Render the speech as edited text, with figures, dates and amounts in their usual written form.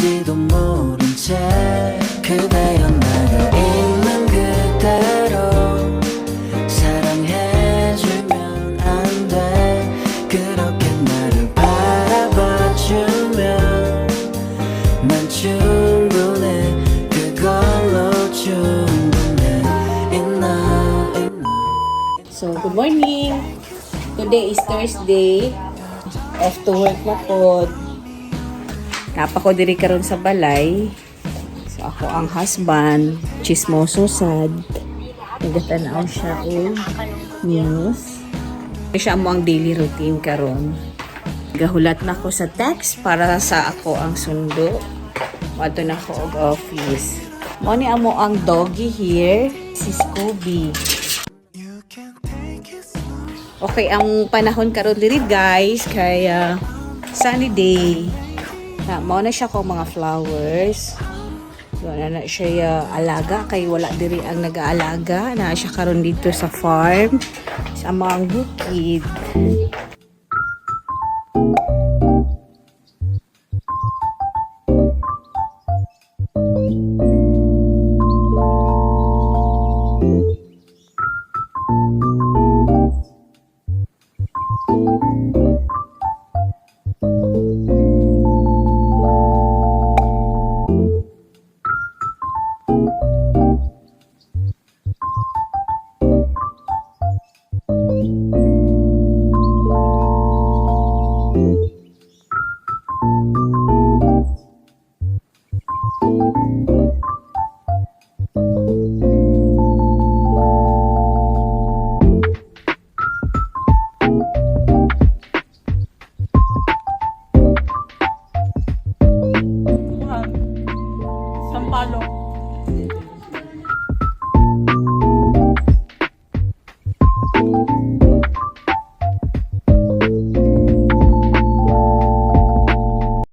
알지도 모른 채 그대여 나를 있는 그대로 사랑해주면 안 돼. 그렇게 나를 바라봐주면 난 충분해. 그걸로 충분해. enough. So, good morning! Today is Thursday. Off to work na po. Napa ko diri karon sa balay. So, ako ang husband. Chismoso sad. Nagatanaw siya o news. Siya mo ang daily routine karon. Gahulat na ko sa text para sa ako ang sundo. Wato na ko og office. Mo ni amo ang doggy here, si Scooby. Okay, ang panahon karon diri guys, kaya sunny day. Na mao na siya ko mga flowers. So na siya alaga kay wala diri ang nag-aalaga. Na siya karon dito sa farm sa mga bukid.